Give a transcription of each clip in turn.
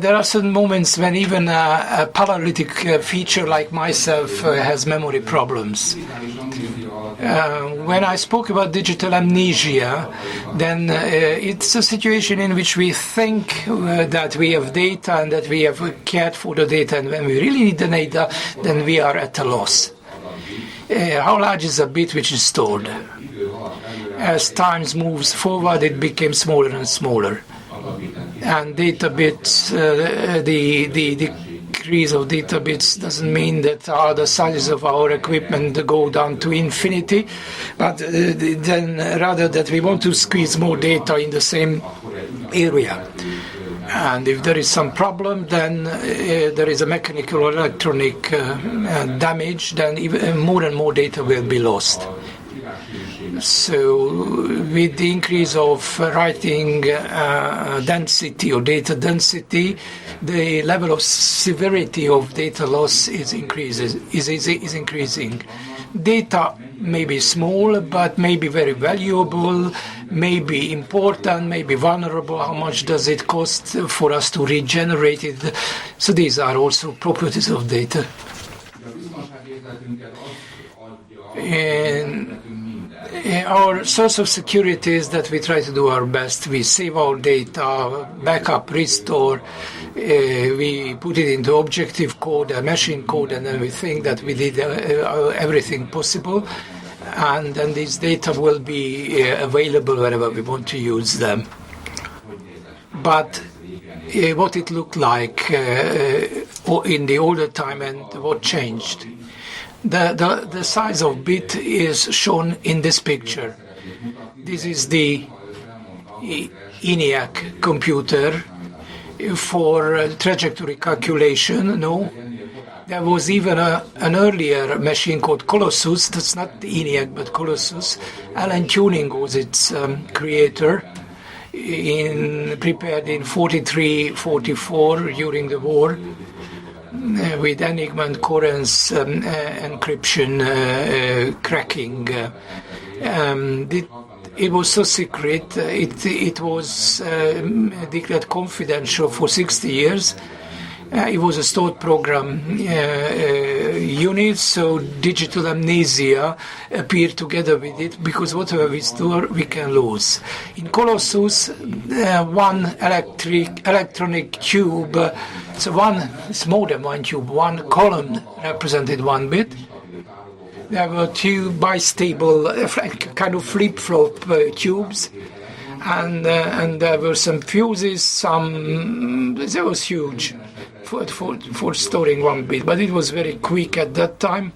There are certain moments when even a paralytic feature like myself has memory problems. When I spoke about digital amnesia, then it's a situation in which we think that we have data and that we have cared for the data, and when we really need the data, then we are at a loss. How large is a bit which is stored? As time moves forward, it becomes smaller and smaller. And data bits, the decrease of data bits doesn't mean that the sizes of our equipment go down to infinity, but then rather that we want to squeeze more data in the same area. And if there is some problem, then there is a mechanical or electronic damage, then even more and more data will be lost. So with the increase of writing density or data density, the level of severity of data loss is increasing. Data may be small, but may be very valuable, may be important, may be vulnerable. How much does it cost for us to regenerate it? So these are also properties of data. And our source of security is that we try to do our best. We save our data, backup, restore, we put it into objective code, machine code, and then we think that we did everything possible. And then these data will be available wherever we want to use them. But what it looked like in the older time and what changed. The size of bit is shown in this picture. This is the ENIAC computer for trajectory calculation. No, there was even an earlier machine called Colossus. That's not the ENIAC, but Colossus. Alan Turing was its creator, prepared in 43-44 during the war. With Enigma and Cohen's encryption cracking. It was so secret, it was declared confidential for 60 years. It was a stored program unit, so digital amnesia appeared together with it, because whatever we store, we can lose. In Colossus, one electronic tube, it's more than one tube, one column represented one bit. There were two bistable, kind of flip-flop tubes, and there were some fuses, that was huge for storing one bit, but it was very quick at that time,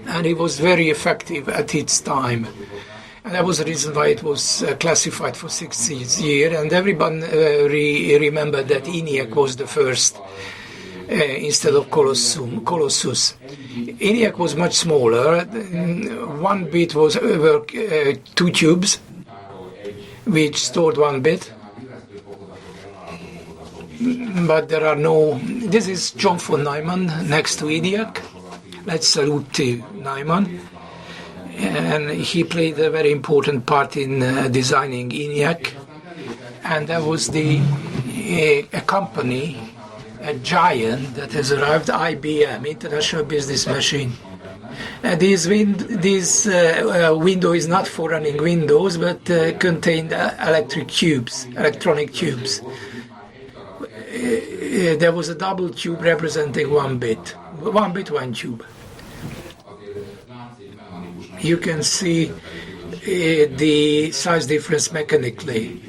and it was very effective at its time. And that was the reason why it was classified for 60 years, and everyone remembered that ENIAC was the first instead of Colossus. ENIAC was much smaller. One bit were two tubes, which stored one bit. But there are no... This is John von Neumann next to ENIAC. Let's salute Neumann. And he played a very important part in designing ENIAC. And there was a company, a giant that has arrived, IBM, International Business Machine. This window is not for running Windows, but contained electronic tubes. There was a double tube representing one bit, one tube. You can see the size difference mechanically,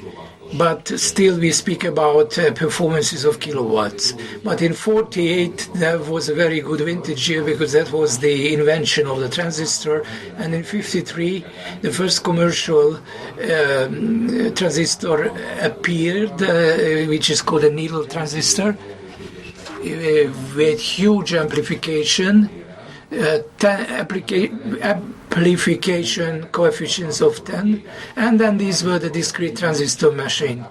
but still we speak about performances of kilowatts. But in 48 that was a very good vintage year, because that was the invention of the transistor, and in 53 the first commercial transistor appeared, which is called a needle transistor, with huge amplification, amplification coefficients of 10, and then these were the discrete transistor machine.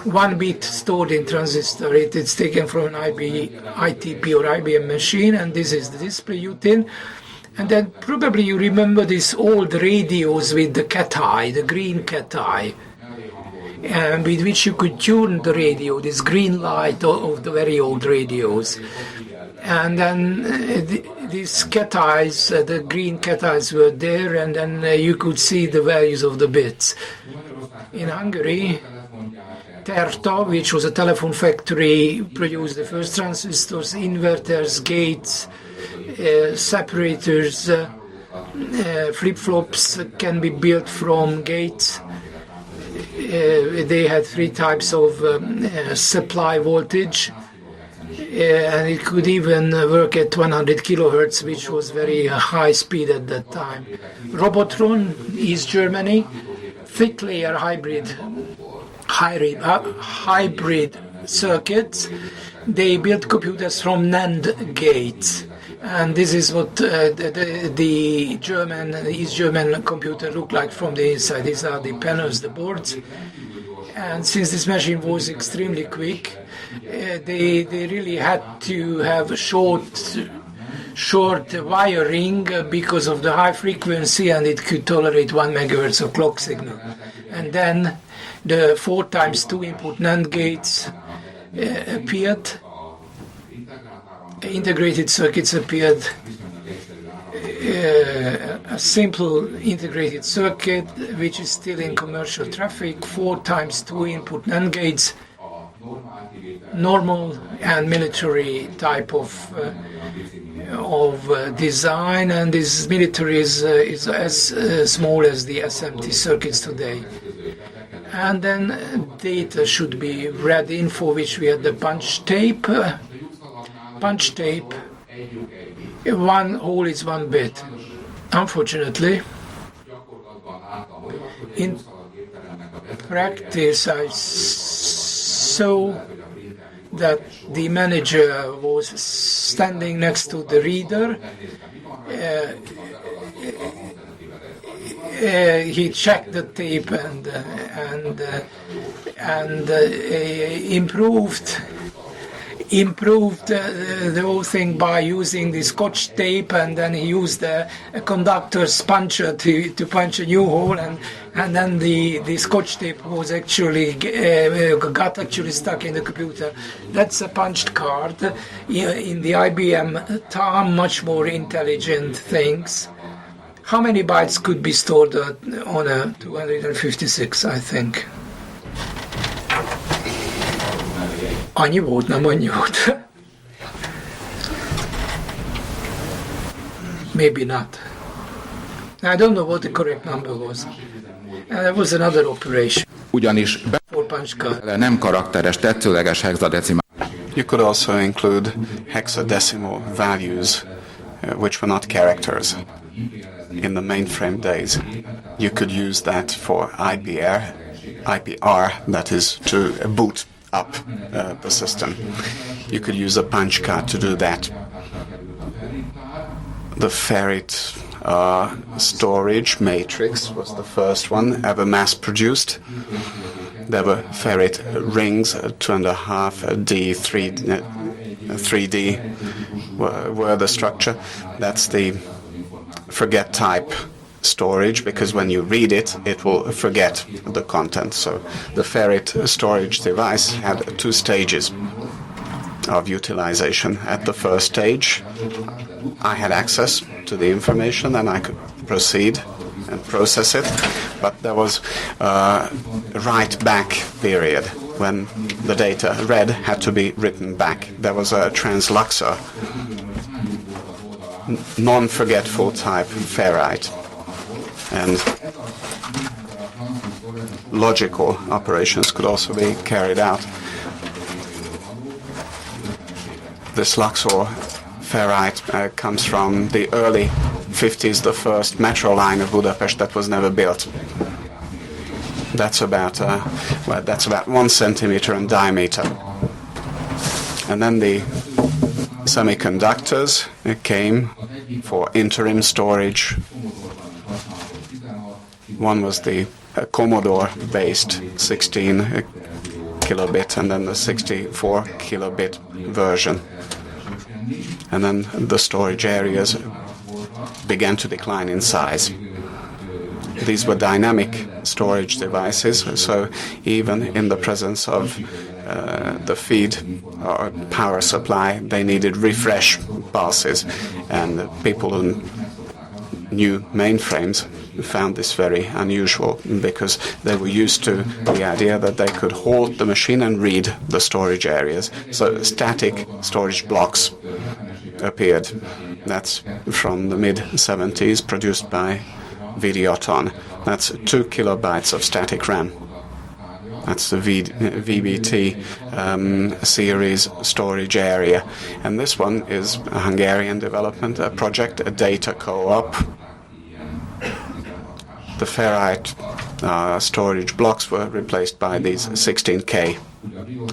One bit stored in transistor, it is taken from an ITP or IBM machine, and this is the display util. And then probably you remember these old radios with the cat eye, the green cat eye. with which you could tune the radio, this green light of the very old radios. And then these cat eyes, the green cat eyes were there, and then you could see the values of the bits. In Hungary, Terta, which was a telephone factory, produced the first transistors, inverters, gates, separators, flip-flops can be built from gates. They had 3 types of supply voltage, and it could even work at 100 kilohertz, which was very high speed at that time. Robotron, East Germany, thick layer hybrid circuits. They built computers from NAND gates. And this is what the East German computer looked like from the inside. These are the panels, the boards. And since this machine was extremely quick, they really had to have short wiring because of the high frequency, and it could tolerate 1 megahertz of clock signal. And then the 4 times 2 input NAND gates appeared. Integrated circuits appeared. A simple integrated circuit, which is still in commercial traffic, 4 times 2 input NAND gates, normal and military type of design, and this military is as small as the SMT circuits today. And then data should be read in, for which we had the punch tape. Punch tape, 1 hole is 1 bit. Unfortunately, in practice, I saw that the manager was standing next to the reader. He checked the tape and improved the whole thing by using the scotch tape, and then he used a conductor's puncher to punch a new hole, and then the scotch tape was actually got stuck in the computer. That's a punched card. In the IBM time, much more intelligent things. How many bytes could be stored on a 256, I think? Annyi volt, nem annyi volt. Maybe not. I don't know what the correct number was. And there was another operation. Ugyanis nem karakteres, tetszőleges hexadecimál. You could also include hexadecimal values, which were not characters. In the mainframe days, you could use that for IPR, that is to boot up the system. You could use a punch card to do that. The ferrite storage matrix was the first one ever mass-produced. There were ferrite rings, 2.5D, 3D were the structure. That's the forget type storage, because when you read it, it will forget the content. So the ferrite storage device had 2 stages of utilization. At the first stage, I had access to the information and I could proceed and process it, but there was a write back period when the data read had to be written back. There was a transluxor, non-forgetful type ferrite, and logical operations could also be carried out. This Luxor ferrite comes from the early 50s, the first metro line of Budapest that was never built. That's about 1 centimeter in diameter. And then the semiconductors came for interim storage. One was the Commodore-based 16 kilobit, and then the 64 kilobit version. And then the storage areas began to decline in size. These were dynamic storage devices, so even in the presence of the feed or power supply, they needed refresh pulses, and people who knew mainframes found this very unusual because they were used to the idea that they could halt the machine and read the storage areas. So static storage blocks appeared. That's from the mid-70s, produced by Videoton. That's 2 kilobytes of static RAM. That's the VBT series storage area. And this one is a Hungarian development project, a data co-op. The ferrite storage blocks were replaced by these 16K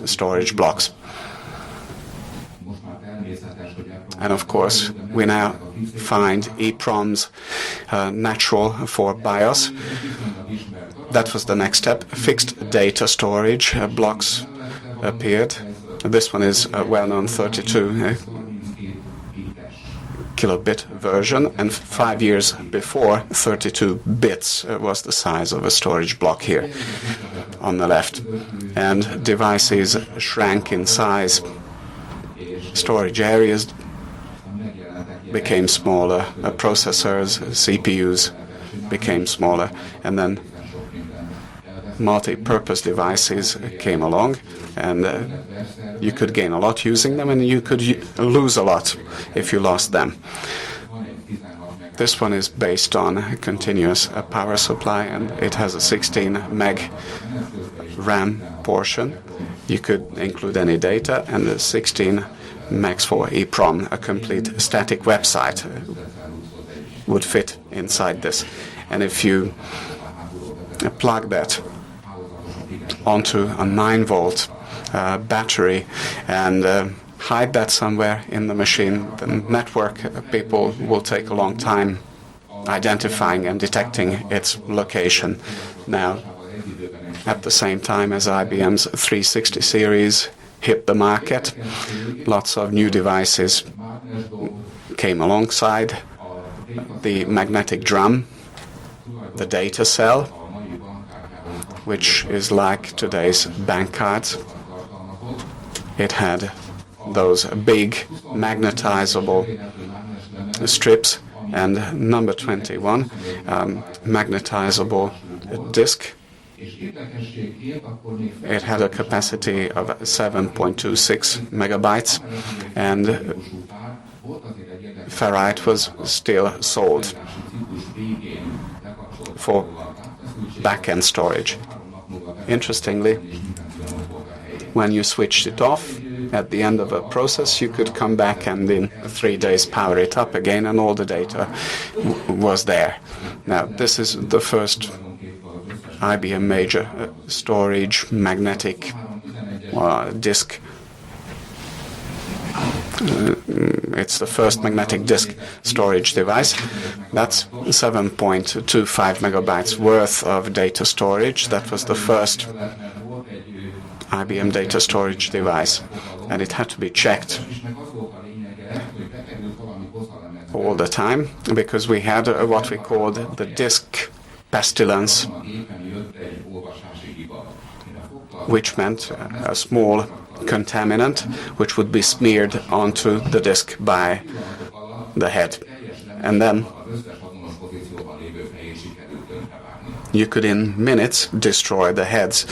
storage blocks. And of course, we now find EEPROMs natural for BIOS. That was the next step. Fixed data storage blocks appeared. This one is a well-known 32 kilobit version, and 5 years before, 32 bits was the size of a storage block here on the left. And devices shrank in size. Storage areas became smaller, processors, CPUs became smaller, and then multi-purpose devices came along, and you could gain a lot using them, and you could lose a lot if you lost them. This one is based on a continuous power supply, and it has a 16 meg RAM portion. You could include any data, and the 16 megs for EEPROM, a complete static website, would fit inside this. And if you plug that onto a 9-volt battery and hide that somewhere in the machine, the network people will take a long time identifying and detecting its location. Now, at the same time as IBM's 360 series hit the market, lots of new devices came alongside. The magnetic drum, the data cell, which is like today's bank cards. It had those big magnetizable strips, and number 21, magnetizable disk. It had a capacity of 7.26 megabytes, and ferrite was still sold for back-end storage. Interestingly, when you switched it off at the end of a process, you could come back and in 3 days power it up again, and all the data was there. Now, this is the first IBM major storage magnetic disk. It's the first magnetic disk storage device. That's 7.25 megabytes worth of data storage. That was the first IBM data storage device, and it had to be checked all the time because we had what we called the disk pestilence, which meant a small contaminant which would be smeared onto the disk by the head, and then you could in minutes destroy the heads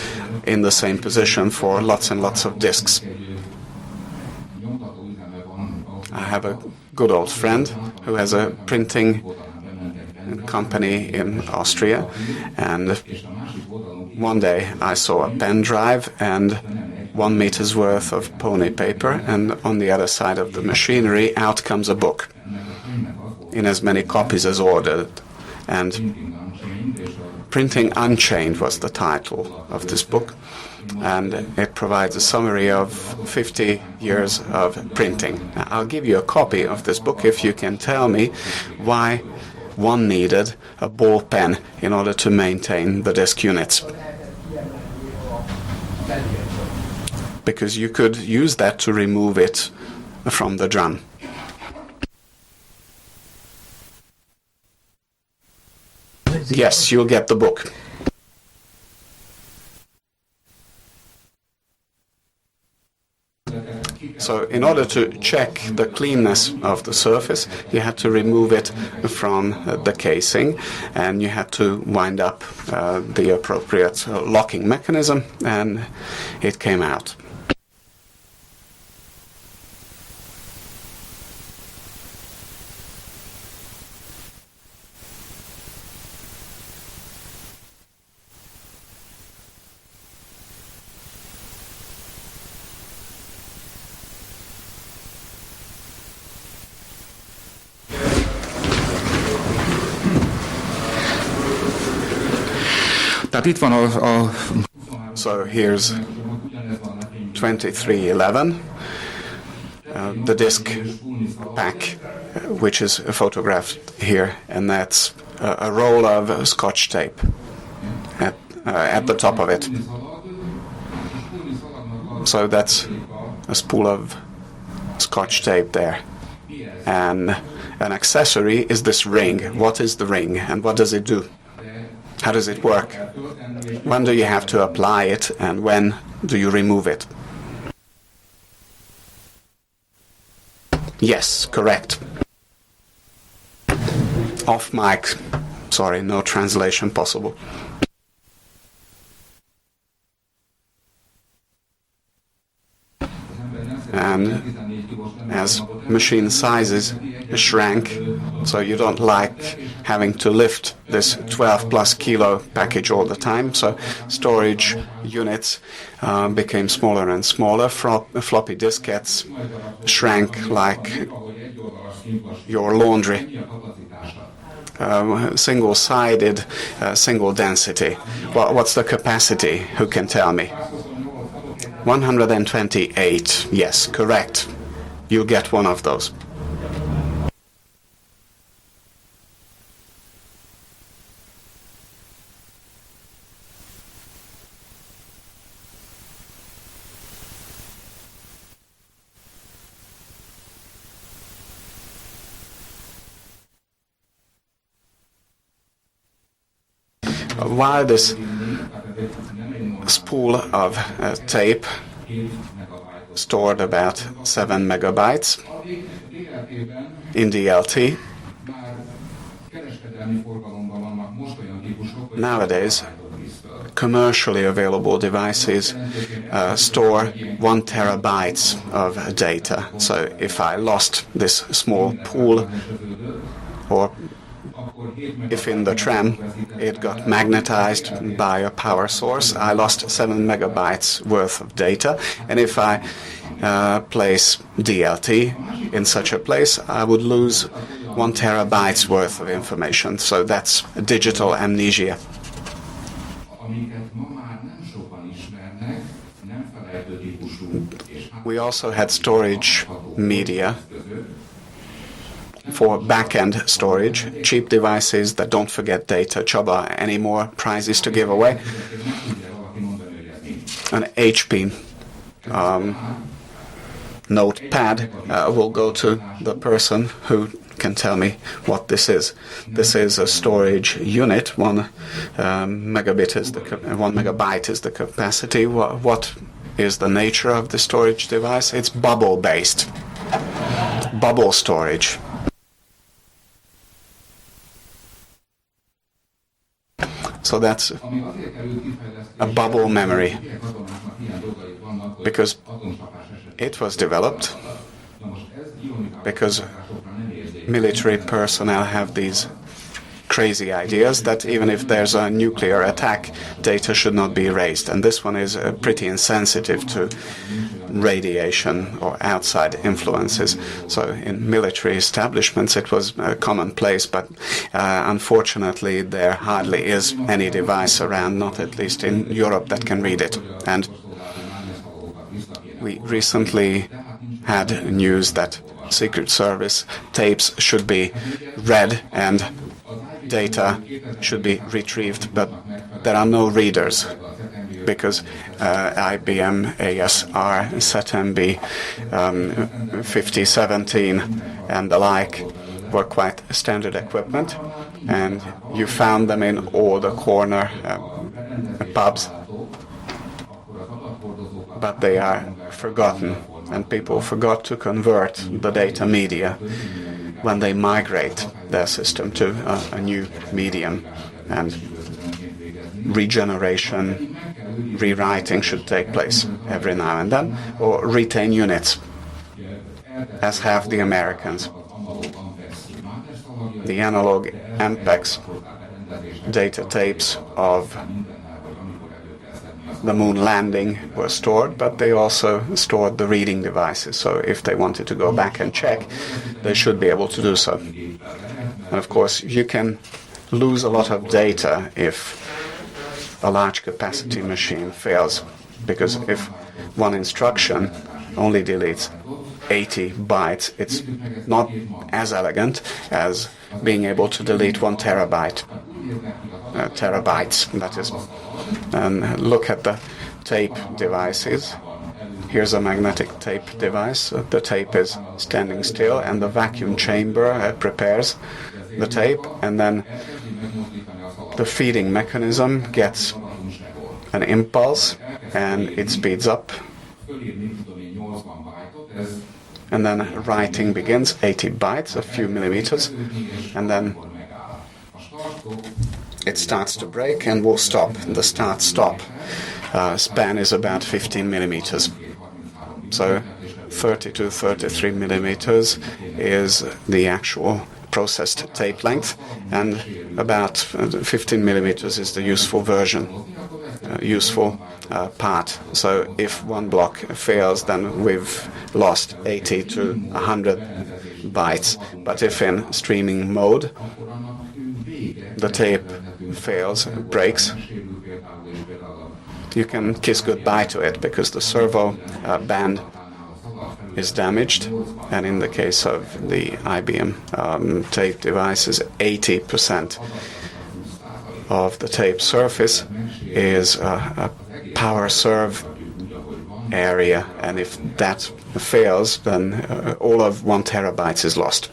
in the same position for lots and lots of disks. I have a good old friend who has a printing company in Austria, and one day I saw a pen drive and 1 meter's worth of pony paper, and on the other side of the machinery out comes a book in as many copies as ordered. And Printing Unchained was the title of this book, and it provides a summary of 50 years of printing. Now, I'll give you a copy of this book if you can tell me why one needed a ball pen in order to maintain the disk units. Because you could use that to remove it from the drum. Yes, you'll get the book. So in order to check the cleanness of the surface, you had to remove it from the casing, and you had to wind up the appropriate locking mechanism, and it came out. Tehát itt van a So here's 2311, the disk pack, which is photographed here, and that's a roll of Scotch tape at the top of it. So that's a spool of Scotch tape there. And an accessory is this ring. What is the ring, and what does it do? How does it work? When do you have to apply it, and when do you remove it? Yes, correct. Off mic. Sorry, no translation possible. And as machine sizes shrank, so you don't like having to lift this 12 plus kilo package all the time, so storage units became smaller and smaller. Floppy diskettes shrank like your laundry. Single-sided, single density. What's the capacity? Who can tell me? 128. Yes, correct. You'll get one of those. While this spool of tape stored about 7 megabytes in DLT, nowadays commercially available devices store 1 terabytes of data. So if I lost this small pool, or if in the tram it got magnetized by a power source, I lost 7 megabytes worth of data. And if I place DLT in such a place, I would lose 1 terabytes worth of information. So that's digital amnesia. We also had storage media for back-end storage, cheap devices that don't forget data. Csaba, any more prizes to give away? An HP notepad will go to the person who can tell me what this is. This is a storage unit. 1 megabit is 1 megabyte is the capacity. What is the nature of the storage device? It's bubble-based. Bubble storage. So that's a bubble memory, because it was developed because military personnel have these crazy ideas that even if there's a nuclear attack, data should not be erased. And this one is pretty insensitive to radiation or outside influences. So in military establishments it was commonplace, but unfortunately there hardly is any device around, not at least in Europe, that can read it. And we recently had news that Secret Service tapes should be read and data should be retrieved, but there are no readers, because IBM ASR, SETMB 5017 and the like were quite standard equipment, and you found them in all the corner pubs, but they are forgotten. and people forgot to convert the data media when they migrate their system to a new medium. And regeneration, rewriting should take place every now and then, or retain units, as have the Americans. The analog MPEGs data tapes of the moon landing were stored, but they also stored the reading devices. So if they wanted to go back and check, they should be able to do so. And of course, you can lose a lot of data if a large capacity machine fails, because if one instruction only deletes 80 bytes, it's not as elegant as being able to delete 1 terabyte. Terabytes, that is. And look at the tape devices. Here's a magnetic tape device. The tape is standing still, and the vacuum chamber prepares the tape, and then the feeding mechanism gets an impulse, and it speeds up. And then writing begins, 80 bytes, a few millimeters, and then it starts to break and will stop. The start-stop span is about 15 millimeters. So 30 to 33 millimeters is the actual processed tape length, and about 15 millimeters is the useful version, useful part. So if one block fails, then we've lost 80 to 100 bytes. But if in streaming mode the tape fails, breaks, you can kiss goodbye to it, because the servo band is damaged, and in the case of the IBM tape devices, 80% of the tape surface is a power serve area, and if that fails, then all of 1 terabyte is lost.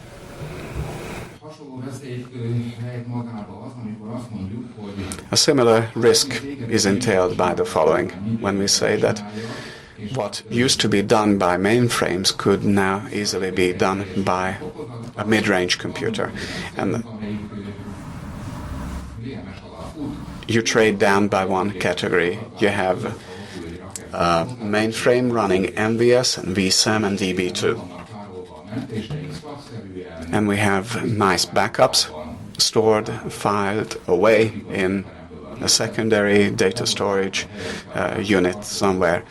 A similar risk is entailed by the following, when we say that what used to be done by mainframes could now easily be done by a mid-range computer. And you trade down by one category. You have a mainframe running MVS and VSAM and DB2. And we have nice backups stored, filed away in a secondary data storage unit somewhere.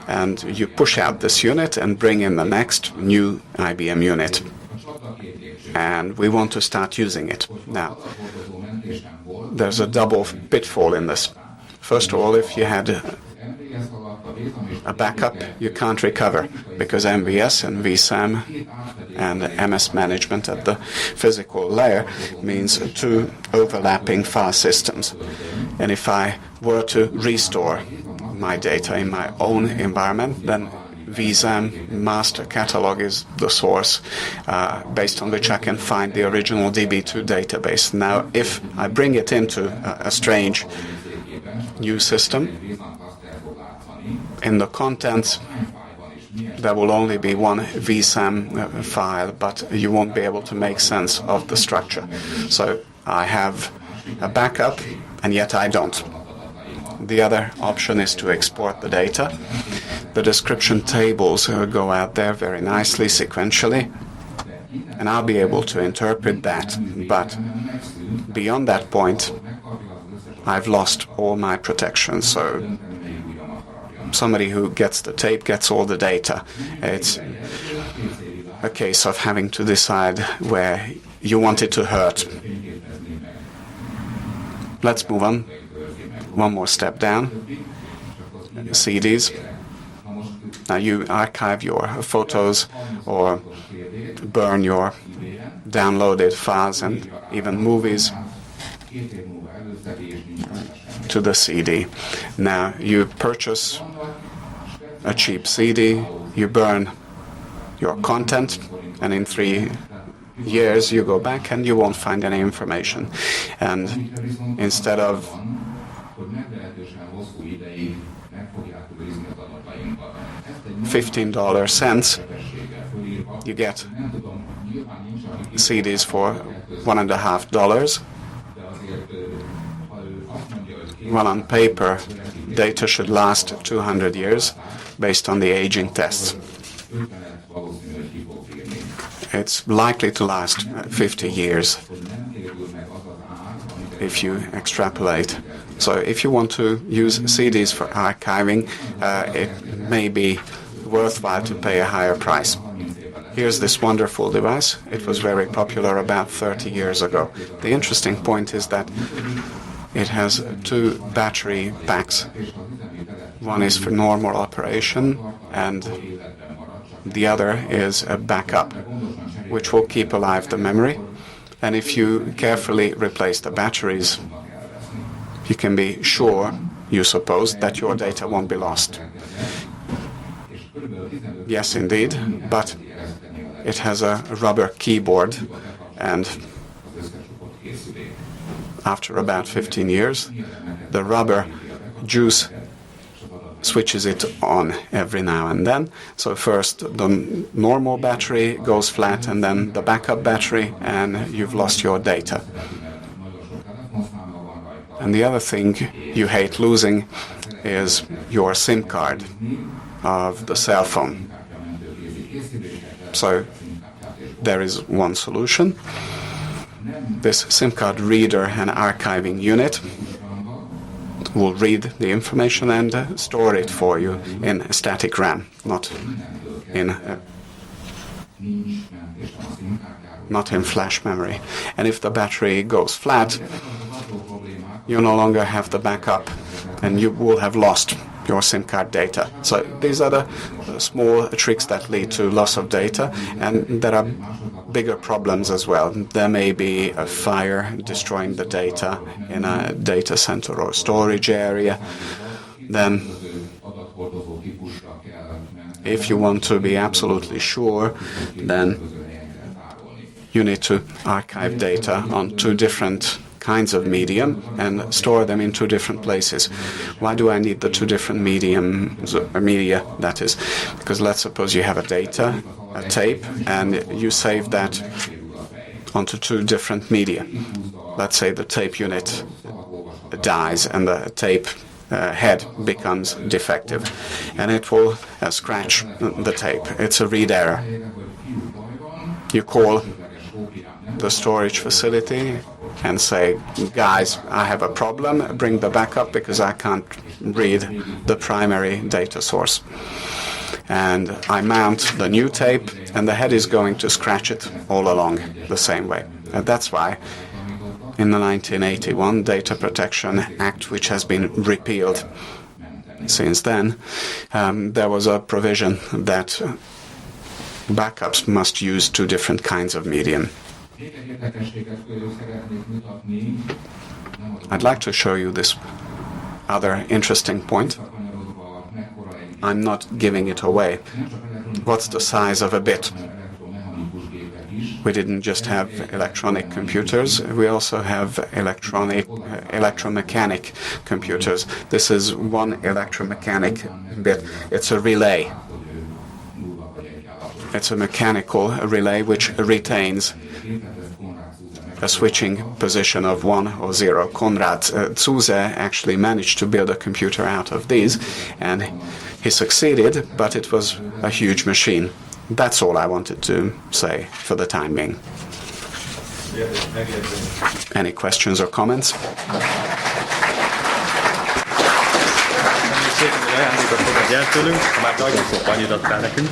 And you push out this unit and bring in the next new IBM unit. And we want to start using it. Now, there's a double pitfall in this. First of all, if you had a backup, you can't recover, because MVS and VSAM and MS management at the physical layer means 2 overlapping file systems. And if I were to restore my data in my own environment, then VSAM master catalog is the source based on which I can find the original DB2 database. Now, if I bring it into a strange new system, in the contents there will only be one VSAM file, but you won't be able to make sense of the structure. So I have a backup, and yet I don't. The other option is to export the data. The description tables go out there very nicely, sequentially, and I'll be able to interpret that. But beyond that point, I've lost all my protection. So somebody who gets the tape gets all the data. It's a case of having to decide where you want it to hurt. Let's move on. One more step down. CDs. Now you archive your photos or burn your downloaded files and even movies to the CD. Now you purchase a cheap CD, you burn your content, and in 3 years you go back and you won't find any information. And instead of $15. You get CDs for $1.50. Well, on paper, data should last 200 years based on the aging tests. It's likely to last 50 years if you extrapolate. So if you want to use CDs for archiving, it may be worthwhile to pay a higher price. Here's this wonderful device. It was very popular about 30 years ago. The interesting point is that it has two battery packs. One is for normal operation, and the other is a backup, which will keep alive the memory. And if you carefully replace the batteries, you can be sure, you suppose, that your data won't be lost. Yes, indeed, but it has a rubber keyboard, and after about 15 years, the rubber juice switches it on every now and then. So first the normal battery goes flat, and then the backup battery, and you've lost your data. And the other thing you hate losing is your SIM card of the cell phone. So there is one solution. This SIM card reader and archiving unit will read the information and store it for you in static RAM, not in flash memory. And if the battery goes flat, you no longer have the backup, and you will have lost your SIM card data. So these are the small tricks that lead to loss of data, and there are bigger problems as well. There may be a fire destroying the data in a data center or storage area. Then, if you want to be absolutely sure, then you need to archive data on two different kinds of medium and store them in two different places. Why do I need the two different media? That is, because let's suppose you have a tape, and you save that onto two different media. Let's say the tape unit dies and the tape head becomes defective, and it will scratch the tape. It's a read error. You call the storage facility and say, guys, I have a problem, bring the backup because I can't read the primary data source. And I mount the new tape, and the head is going to scratch it all along the same way. And that's why in the 1981 Data Protection Act, which has been repealed since then, there was a provision that backups must use two different kinds of medium. I'd like to show you this other interesting point. I'm not giving it away. What's the size of a bit? We didn't just have electronic computers, we also have electromechanic computers. This is one electromechanic bit. It's a relay. It's a mechanical relay which retains a switching position of 1 or 0. Konrad Zuse actually managed to build a computer out of these, and he succeeded, but it was a huge machine. That's all I wanted to say for the time being. Any questions or comments? Szépen, hogy ajándékot fogadj el tőlünk, ha már nagyon sok annyit adtál nekünk.